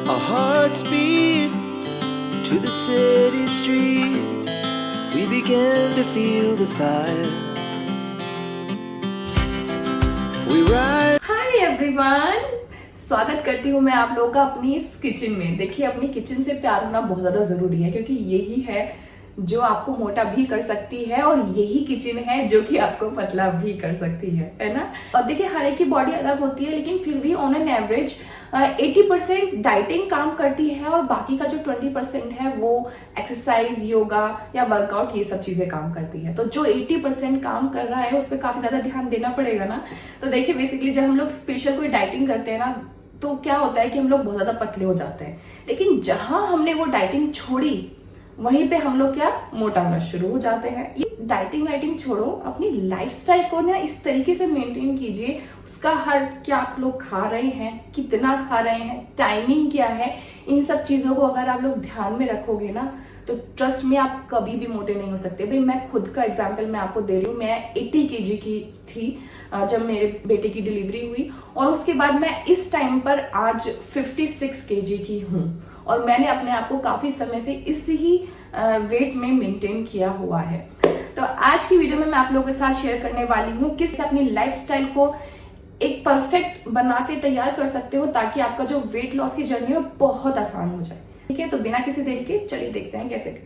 Our hearts beat to the city streets. We began to feel the fire. We ride. Hi everyone, स्वागत करती हूँ मैं आप लोगों का अपनी इस किचन में। देखिए, अपनी किचन से प्यार होना बहुत ज़्यादा ज़रूरी है, क्योंकि यही है जो आपको मोटा भी कर सकती है और यही किचन है जो कि आपको पतला भी कर सकती है ना। और देखिए, हर एक की बॉडी अलग होती है, लेकिन फिर भी ऑन एन एवरेज 80% डाइटिंग काम करती है और बाकी का जो 20% है वो एक्सरसाइज, योगा या वर्कआउट, ये सब चीजें काम करती है। तो जो 80% काम कर रहा है उस पर काफी ज्यादा ध्यान देना पड़ेगा ना। तो देखिए, बेसिकली जब हम लोग स्पेशल कोई डाइटिंग करते हैं ना, तो क्या होता है कि हम लोग बहुत ज्यादा पतले हो जाते हैं। लेकिन जहां हमने वो डाइटिंग छोड़ी, वहीं पे हम लोग क्या मोटा होना शुरू हो जाते हैं। ये डाइटिंग वाइटिंग छोड़ो, अपनी लाइफस्टाइल को ना इस तरीके से मेंटेन कीजिए। उसका हर क्या आप लोग खा रहे हैं, कितना खा रहे हैं, टाइमिंग क्या है, इन सब चीजों को अगर आप लोग ध्यान में रखोगे ना, तो ट्रस्ट में आप कभी भी मोटे नहीं हो सकते। भाई, मैं खुद का एग्जाम्पल मैं आपको दे रही हूँ। मैं 80 kg की थी जब मेरे बेटे की डिलीवरी हुई, और उसके बाद मैं इस टाइम पर आज 56 kg की हूँ। और मैंने अपने आप को काफी समय से इस ही वेट में मेंटेन किया हुआ है। तो आज की वीडियो में मैं आप लोगों के साथ शेयर करने वाली हूँ किस अपनी लाइफस्टाइल को एक परफेक्ट बना के तैयार कर सकते हो, ताकि आपका जो वेट लॉस की जर्नी है बहुत आसान हो जाए। ठीक है, तो बिना किसी देरी के चलिए देखते हैं कैसे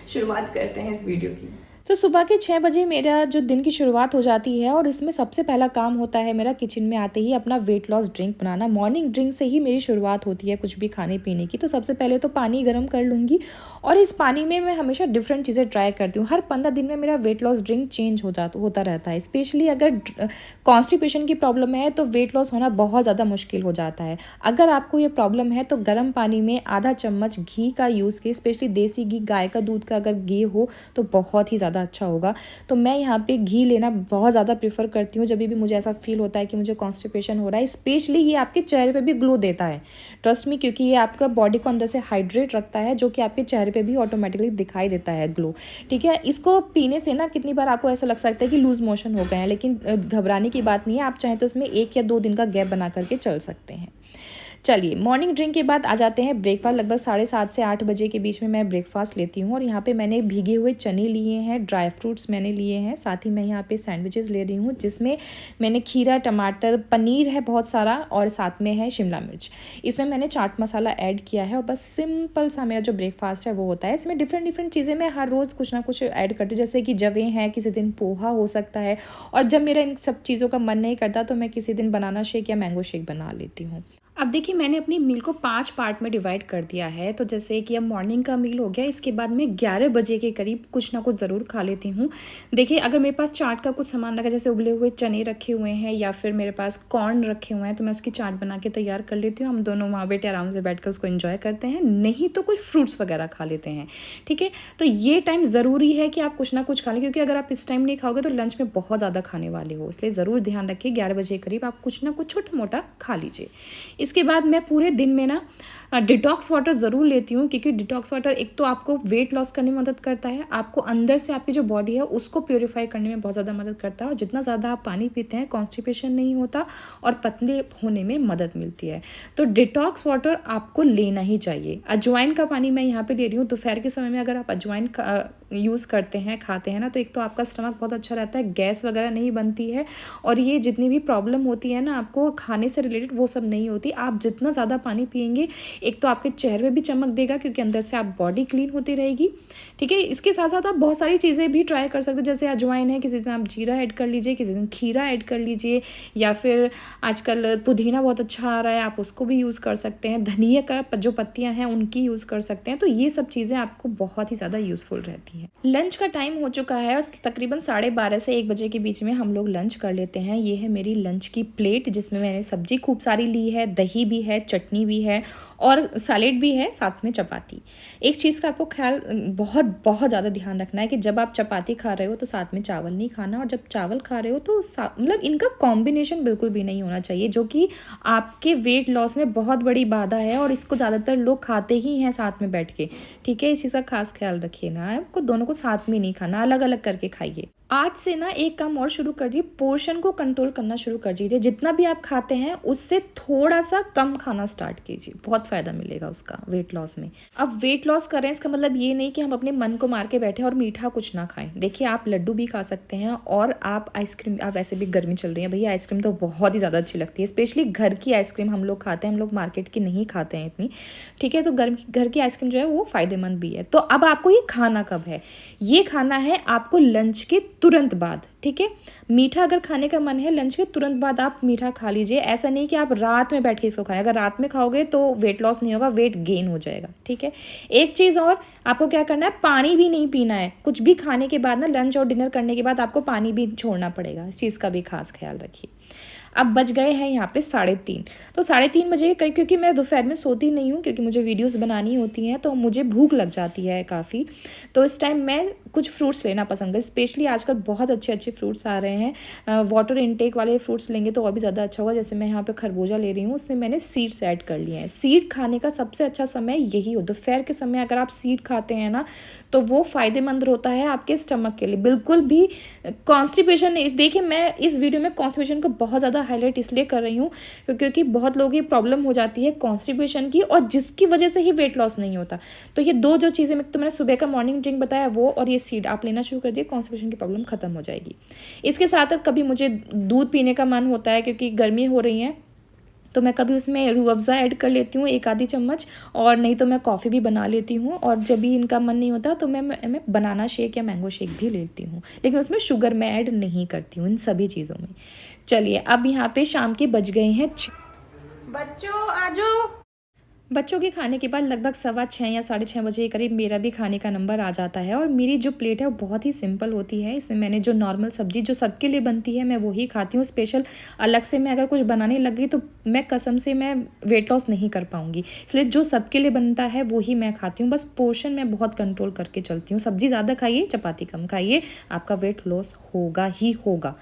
शुरुआत करते हैं इस वीडियो की। तो सुबह के 6 बजे मेरा जो दिन की शुरुआत हो जाती है, और इसमें सबसे पहला काम होता है मेरा किचन में आते ही अपना वेट लॉस ड्रिंक बनाना। मॉर्निंग ड्रिंक से ही मेरी शुरुआत होती है कुछ भी खाने पीने की। तो सबसे पहले तो पानी गर्म कर लूँगी, और इस पानी में मैं हमेशा डिफरेंट चीज़ें ट्राई करती हूँ। हर 15 दिन में मेरा वेट लॉस ड्रिंक चेंज होता रहता है। स्पेशली अगर कॉन्स्टिपेशन की प्रॉब्लम है तो वेट लॉस होना बहुत ज़्यादा मुश्किल हो जाता है। अगर आपको ये प्रॉब्लम है तो गर्म पानी में आधा चम्मच घी का यूज़ कीजिए। स्पेशली देसी घी, गाय का दूध का अगर घी हो तो बहुत ही ज़्यादा अच्छा होगा। तो मैं यहाँ पे घी लेना बहुत ज़्यादा प्रेफर करती हूँ जब भी मुझे ऐसा फील होता है कि मुझे कॉन्स्टिपेशन हो रहा है। स्पेशली ये आपके चेहरे पे भी ग्लो देता है, ट्रस्ट मी, क्योंकि ये आपका बॉडी को अंदर से हाइड्रेट रखता है, जो कि आपके चेहरे पे भी ऑटोमेटिकली दिखाई देता है ग्लो। ठीक है, इसको पीने से ना कितनी बार आपको ऐसा लग सकता है कि लूज मोशन हो गए हैं, लेकिन घबराने की बात नहीं है। आप चाहें तो इसमें 1 या 2 दिन का गैप बना करके चल सकते हैं। चलिए, मॉर्निंग ड्रिंक के बाद आ जाते हैं ब्रेकफास्ट। लगभग 7:30 से 8 बजे के बीच में मैं ब्रेकफास्ट लेती हूँ, और यहाँ पे मैंने भीगे हुए चने लिए हैं, ड्राई फ्रूट्स मैंने लिए हैं, साथ ही मैं यहाँ पे सैंडविचेस ले रही हूँ, जिसमें मैंने खीरा, टमाटर, पनीर है बहुत सारा, और साथ में है शिमला मिर्च। इसमें मैंने चाट मसाला ऐड किया है, और बस सिंपल सा मेरा जो ब्रेकफास्ट है वो होता है। इसमें डिफरेंट चीज़ें मैं हर रोज़ कुछ ना कुछ ऐड करती हूँ, जैसे कि जवे हैं, किसी दिन पोहा हो सकता है, और जब मेरा इन सब चीज़ों का मन नहीं करता तो मैं किसी दिन बनाना शेक या मैंगो शेक बना लेती हूँ। अब देखिए, मैंने अपनी मील को 5 पार्ट में डिवाइड कर दिया है। तो जैसे कि अब मॉर्निंग का मील हो गया, इसके बाद मैं 11 बजे के करीब कुछ ना कुछ ज़रूर खा लेती हूँ। देखिए, अगर मेरे पास चाट का कुछ सामान रखा, जैसे उबले हुए चने रखे हुए हैं या फिर मेरे पास कॉर्न रखे हुए हैं, तो मैं उसकी चाट बना के तैयार कर लेती हूँ। हम दोनों माँ बेटे आराम से बैठ कर उसको एंजॉय करते हैं। नहीं तो कुछ फ्रूट्स वगैरह खा लेते हैं। ठीक है, तो ये टाइम ज़रूरी है कि आप कुछ ना कुछ खा लें, क्योंकि अगर आप इस टाइम नहीं खाओगे तो लंच में बहुत ज़्यादा खाने वाले हो। इसलिए ज़रूर ध्यान रखिए, 11 बजे के करीब आप कुछ ना कुछ छोटा मोटा खा लीजिए। इसके बाद मैं पूरे दिन में ना डिटॉक्स वाटर ज़रूर लेती हूँ, क्योंकि डिटॉक्स वाटर एक तो आपको वेट लॉस करने में मदद करता है, आपको अंदर से आपकी जो बॉडी है उसको प्योरीफाई करने में बहुत ज़्यादा मदद करता है। और जितना ज़्यादा आप पानी पीते हैं, कॉन्स्टिपेशन नहीं होता और पतले होने में मदद मिलती है। तो डिटॉक्स वाटर आपको लेना ही चाहिए। अजवाइन का पानी मैं यहाँ पे ले रही हूँ। दोपहर के समय में अगर आप अजवाइन यूज़ करते हैं, खाते हैं ना, तो एक तो आपका स्टमक बहुत अच्छा रहता है, गैस वगैरह नहीं बनती है, और ये जितनी भी प्रॉब्लम होती है ना आपको खाने से रिलेटेड, वो सब नहीं होती। आप जितना ज़्यादा पानी पिएंगे, एक तो आपके चेहरे पे भी चमक देगा, क्योंकि अंदर से आप बॉडी क्लीन होती रहेगी। ठीक है, इसके साथ साथ आप बहुत सारी चीज़ें भी ट्राई कर सकते हैं। जैसे अजवाइन है, किसी दिन आप जीरा ऐड कर लीजिए, किसी दिन खीरा ऐड कर लीजिए, या फिर आजकल पुदीना बहुत अच्छा आ रहा है, आप उसको भी यूज़ कर सकते हैं। धनिया का जो पत्तियाँ हैं उनकी यूज़ कर सकते हैं। तो ये सब चीज़ें आपको बहुत ही ज़्यादा यूज़फुल रहती हैं। लंच का टाइम हो चुका है, और तकरीबन 12:30 से 1 बजे के बीच में हम लोग लंच कर लेते हैं। ये है मेरी लंच की प्लेट, जिसमें मैंने सब्जी खूब सारी ली है, दही भी है, चटनी भी है, और सैलेड भी है, साथ में चपाती। एक चीज़ का आपको ख्याल बहुत ज़्यादा ध्यान रखना है कि जब आप चपाती खा रहे हो तो साथ में चावल नहीं खाना, और जब चावल खा रहे हो तो मतलब इनका कॉम्बिनेशन बिल्कुल भी नहीं होना चाहिए, जो कि आपके वेट लॉस में बहुत बड़ी बाधा है, और इसको ज़्यादातर लोग खाते ही हैं साथ में बैठ के। ठीक है, इस चीज़ का खास ख्याल रखिए ना, आपको दोनों को साथ में नहीं खाना, अलग अलग करके खाइए। आज से ना एक काम और शुरू कर दीजिए, पोर्शन को कंट्रोल करना शुरू कर दीजिए। जितना भी आप खाते हैं उससे थोड़ा सा कम खाना स्टार्ट कीजिए, बहुत फ़ायदा मिलेगा उसका वेट लॉस में। अब वेट लॉस कर रहे हैं इसका मतलब ये नहीं कि हम अपने मन को मार के बैठे और मीठा कुछ ना खाएं। देखिए आप लड्डू भी खा सकते हैं और आप आइसक्रीम, आप वैसे भी गर्मी चल रही है भैया, आइसक्रीम तो बहुत ही ज़्यादा अच्छी लगती है, स्पेशली घर की आइसक्रीम हम लोग खाते हैं, हम लोग मार्केट की नहीं खाते हैं इतनी, ठीक है। तो घर की आइसक्रीम जो है वो फ़ायदेमंद भी है। तो अब आपको ये खाना कब है, ये खाना है आपको लंच के तुरंत बाद, ठीक है। मीठा अगर खाने का मन है लंच के तुरंत बाद आप मीठा खा लीजिए। ऐसा नहीं कि आप रात में बैठ के इसको खाएं, अगर रात में खाओगे तो वेट लॉस नहीं होगा, वेट गेन हो जाएगा, ठीक है। एक चीज़ और, आपको क्या करना है, पानी भी नहीं पीना है। कुछ भी खाने के बाद ना, लंच और डिनर करने के बाद आपको पानी भी छोड़ना पड़ेगा, इस चीज़ का भी खास ख्याल रखिए। अब बज गए हैं यहाँ पे 3:30, तो 3:30 बजे के करीब, क्योंकि मैं दोपहर में सोती नहीं हूँ क्योंकि मुझे वीडियोस बनानी होती हैं तो मुझे भूख लग जाती है काफ़ी, तो इस टाइम मैं कुछ फ्रूट्स लेना पसंद है। स्पेशली आजकल बहुत अच्छे अच्छे फ्रूट्स आ रहे हैं, वाटर इनटेक वाले फ्रूट्स लेंगे तो और भी ज़्यादा अच्छा होगा। जैसे मैं यहाँ पे खरबूजा ले रही हूँ, उसमें मैंने सीड्स ऐड कर लिए हैं। सीड खाने का सबसे अच्छा समय यही हो, दोपहर के समय अगर आप सीड खाते हैं ना तो वो फ़ायदेमंद होता है आपके स्टमक के लिए। बिल्कुल भी कॉन्स्टिपेशन नहीं, देखिए मैं इस वीडियो में कॉन्स्टिपेशन को बहुत ज़्यादा हाईलाइट इसलिए कर रही हूँ क्योंकि बहुत लोगों की प्रॉब्लम हो जाती है कॉन्स्टिपेशन की, और जिसकी वजह से ही वेट लॉस नहीं होता। तो ये दो जो चीज़ें तो मैंने सुबह का मॉर्निंग ड्रिंक बताया वो, और ये सीड आप लेना शुरू कर दिए, कॉन्स्टिपेशन की प्रॉब्लम खत्म हो जाएगी। इसके साथ कभी मुझे दूध पीने का मन होता है क्योंकि गर्मी हो रही है, तो मैं कभी उसमें रूह अफ़ज़ा ऐड कर लेती हूँ 1 आधी चम्मच, और नहीं तो मैं कॉफ़ी भी बना लेती हूँ। और जब भी इनका मन नहीं होता तो मैं बनाना शेक या मैंगो शेक भी लेती हूँ, लेकिन उसमें शुगर मैं ऐड नहीं करती हूँ इन सभी चीज़ों में। चलिए अब यहाँ पे शाम के बज गए हैं 6। बच्चों आ जाओ। बच्चों के खाने के बाद लगभग 6:15 या 6:30 बजे के करीब मेरा भी खाने का नंबर आ जाता है। और मेरी जो प्लेट है वो बहुत ही सिंपल होती है। इसमें मैंने जो नॉर्मल सब्जी जो सबके लिए बनती है मैं वही खाती हूँ। स्पेशल अलग से मैं अगर कुछ बनाने लग गई तो मैं कसम से मैं वेट लॉस नहीं कर पाऊँगी, इसलिए जो सबके लिए बनता है वही मैं खाती हूँ। बस पोर्शन मैं बहुत कंट्रोल करके चलती हूँ। सब्जी ज़्यादा खाइए, चपाती कम खाइए, आपका वेट लॉस होगा ही होगा।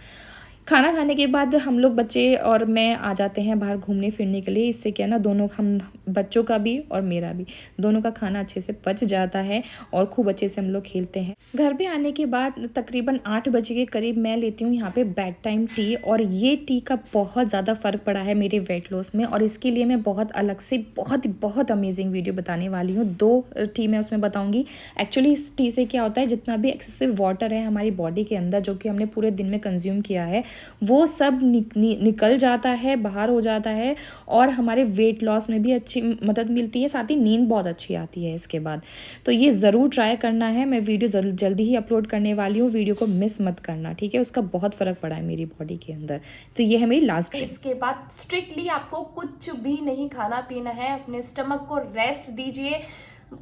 खाना खाने के बाद हम लोग बच्चे और मैं आ जाते हैं बाहर घूमने फिरने के लिए। इससे क्या ना, दोनों हम बच्चों का भी और मेरा भी, दोनों का खाना अच्छे से पच जाता है और खूब अच्छे से हम लोग खेलते हैं। घर पे आने के बाद तकरीबन 8 बजे के करीब मैं लेती हूँ यहाँ पे बेड टाइम टी, और ये टी का बहुत ज़्यादा फ़र्क पड़ा है मेरे वेट लॉस में। और इसके लिए मैं बहुत अलग से बहुत अमेजिंग वीडियो बताने वाली हूँ। 2 टी मैं उसमें बताऊँगी। एक्चुअली इस टी से क्या होता है, जितना भी एक्सेसिव वाटर है हमारी बॉडी के अंदर जो कि हमने पूरे दिन में कंज्यूम किया है वो सब निकल जाता है, बाहर हो जाता है, और हमारे वेट लॉस में भी अच्छी मदद मिलती है। साथ ही नींद बहुत अच्छी आती है इसके बाद। तो ये ज़रूर ट्राई करना है। मैं वीडियो जल्दी ही अपलोड करने वाली हूँ, वीडियो को मिस मत करना, ठीक है। उसका बहुत फ़र्क पड़ा है मेरी बॉडी के अंदर। तो ये है मेरी लास्ट ड्रिंक। इसके बाद स्ट्रिक्टली आपको कुछ भी नहीं खाना पीना है, अपने स्टमक को रेस्ट दीजिए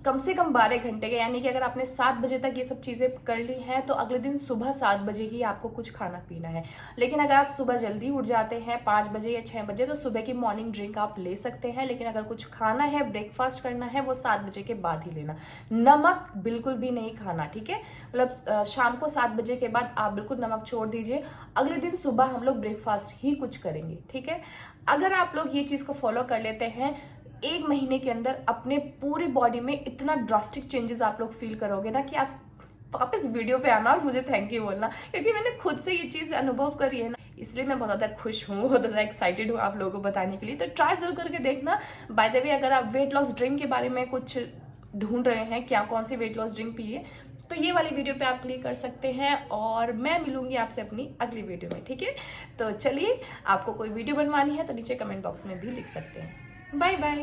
कम से कम 12 घंटे के। यानी कि अगर आपने 7 बजे तक ये सब चीज़ें कर ली हैं तो अगले दिन सुबह 7 बजे ही आपको कुछ खाना पीना है। लेकिन अगर आप सुबह जल्दी उठ जाते हैं 5 बजे या 6 बजे तो सुबह की मॉर्निंग ड्रिंक आप ले सकते हैं। लेकिन अगर कुछ खाना है, ब्रेकफास्ट करना है, वो 7 बजे के बाद ही लेना। नमक बिल्कुल भी नहीं खाना, ठीक है। मतलब शाम को 7 बजे के बाद आप बिल्कुल नमक छोड़ दीजिए। अगले दिन सुबह हम लोग ब्रेकफास्ट ही कुछ करेंगे, ठीक है। अगर आप लोग ये चीज़ को फॉलो कर लेते हैं 1 महीने के अंदर अपने पूरी बॉडी में इतना ड्रास्टिक चेंजेस आप लोग फील करोगे ना कि आप वापस वीडियो पे आना और मुझे थैंक यू बोलना, क्योंकि मैंने खुद से ये चीज़ अनुभव करी है ना, इसलिए मैं बहुत ज़्यादा खुश हूँ, बहुत ज़्यादा एक्साइटेड हूँ आप लोगों को बताने के लिए। तो ट्राई जरूर करके देखना। बाय द वे, अगर आप वेट लॉस ड्रिंक के बारे में कुछ ढूंढ रहे हैं क्या कौन सी वेट लॉस ड्रिंक पिए, तो ये वाली वीडियो पे आप क्लिक कर सकते हैं। और मैं मिलूंगी आपसे अपनी अगली वीडियो में, ठीक है। तो चलिए, आपको कोई वीडियो बनवानी है तो नीचे कमेंट बॉक्स में भी लिख सकते हैं। Bye bye.